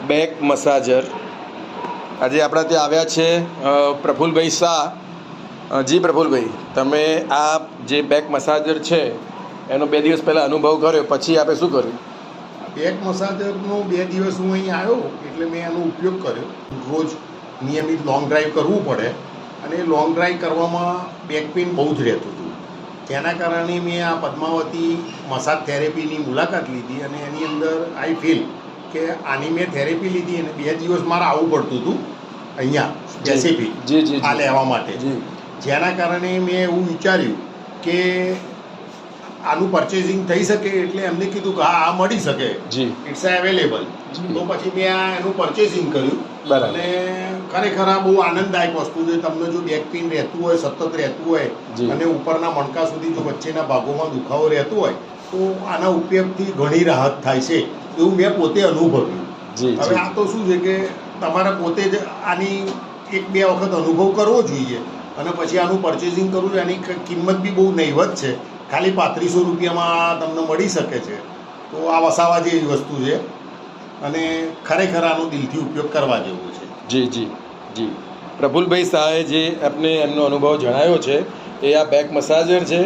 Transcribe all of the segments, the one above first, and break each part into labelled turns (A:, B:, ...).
A: Back મસાજર આજે આપણા ત્યાં આવ્યા છે પ્રફુલભાઈ શાહ। જી પ્રફુલભાઈ, તમે આ જે બેક મસાજર છે એનો 2 દિવસ પહેલાં અનુભવ કર્યો, પછી આપણે શું કર્યું?
B: બેક મસાજરનો 2 દિવસ હું અહીં આવ્યો એટલે મેં એનો ઉપયોગ કર્યો। રોજ નિયમિત લોંગ ડ્રાઈવ કરવું પડે અને લોંગ ડ્રાઈવ કરવામાં બેક પેઇન બહુ જ રહેતું હતું। તેના કારણે મેં આ પદ્માવતી મસાજ થેરેપીની મુલાકાત લીધી અને એની અંદર આઈ ફીલ કે આની મેં થેરેપી લીધી અને 2 દિવસ મારે આવવું પડતું હતું અહીંયા રેસીપી આ લેવા માટે, જેના કારણે મેં એવું વિચાર્યું કે આનું પરચેઝિંગ થઈ શકે, એટલે એમને કીધું કે હા આ મળી શકે, ઇટ્સ અવેલેબલ। તો પછી મેં આ એનું પરચેઝિંગ કર્યું અને ખરેખર આ બહુ આનંદદાયક વસ્તુ છે। તમને જો બેક પેઇન રહેતું હોય, સતત રહેતું હોય અને ઉપરના મણકા સુધી જો વચ્ચેના ભાગોમાં દુખાવો રહેતું હોય તો આના ઉપયોગથી ઘણી રાહત થાય છે, એવું મેં પોતે અનુભવ્યું। હવે આ તો શું છે કે તમારે પોતે જ આની 1-2 વખત અનુભવ કરવો જોઈએ અને પછી આનું પરચેઝિંગ કરવું છે। એની કિંમત બી બહુ નહીવત છે, ખાલી 3500 રૂપિયામાં તમને મળી શકે છે। તો આ વસાવા જેવી વસ્તુ છે અને ખરેખર આનો દિલથી ઉપયોગ કરવા જેવું છે।
A: જી જી જી પ્રફુલભાઈ શાહે જે આપને એમનો અનુભવ જણાવ્યો છે એ આ બેક મસાજર છે।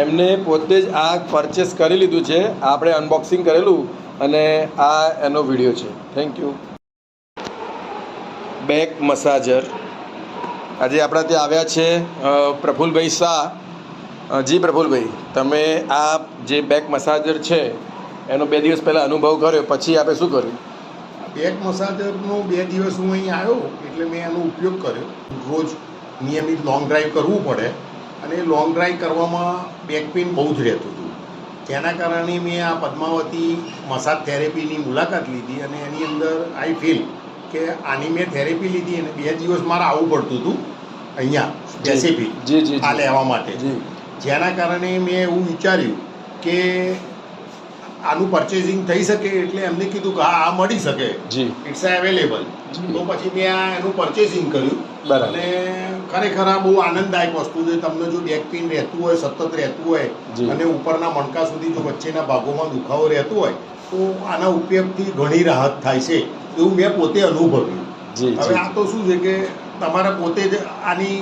A: એમને પોતે જ આ પરચેસ કરી લીધું છે, આપણે અનબોક્સિંગ કરેલું અને આ એનો વિડીયો છે। Thank you. બેક મસાજર આજે આપણા ત્યાં આવ્યા છે પ્રફુલભાઈ શાહ। જી પ્રફુલભાઈ, તમે આ જે બેક મસાજર છે એનો 2 દિવસ પહેલાં અનુભવ કર્યો, પછી આપણે શું કર્યું?
B: બેક મસાજરનો 2 દિવસ હું અહીં આવ્યો એટલે મેં એનો ઉપયોગ કર્યો। રોજ નિયમિત લોંગ ડ્રાઈવ કરવું પડે અને લોંગ ડ્રાઈવ કરવામાં બેક પેઇન બહુ જ રહેતું હતું। તેના કારણે મેં આ પદ્માવતી મસાજ થેરેપીની મુલાકાત લીધી અને એની અંદર આઈ ફીલ કે આની મેં થેરેપી લીધી અને 2 દિવસ મારે આવવું પડતું હતું અહીંયા રેસીપી આ લેવા માટે, જેના કારણે મેં એવું વિચાર્યું કે આનું પરચેઝિંગ થઈ શકે, એટલે એમને કીધું કે હા આ મળી શકે, ઇટ્સ અવેલેબલ। તો પછી મેં આ એનું પરચેઝિંગ કર્યું અને ખરેખર આ બહુ આનંદદાયક વસ્તુ છે। તમને જો બેક પેઇન રહેતું હોય, સતત રહેતું હોય અને ઉપરના મણકા સુધી જો વચ્ચેના ભાગોમાં દુખાવો રહેતું હોય તો આના ઉપયોગથી ઘણી રાહત થાય છે, એવું મેં પોતે અનુભવ્યું। હવે આ તો શું છે કે તમારે પોતે જ આની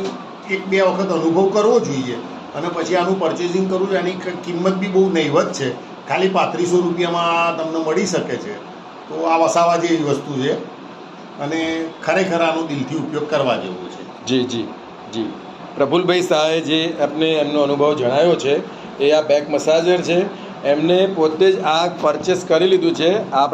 B: 1-2 વખત અનુભવ કરવો જોઈએ અને પછી આનું પરચેઝિંગ કરવું છે। એની કિંમત બી બહુ નહીવત છે, ખાલી 3500 રૂપિયામાં તમને મળી શકે છે। તો આ વસાવા જેવી વસ્તુ છે અને ખરેખર આનો દિલથી ઉપયોગ કરવા જેવું છે।
A: જી જી જી પ્રફુલભાઈ શાહે જે આપને એમનો અનુભવ જણાવ્યો છે એ આ બેક મસાજર છે। એમને પોતે જ આ પરચેસ કરી લીધું છે, આપણે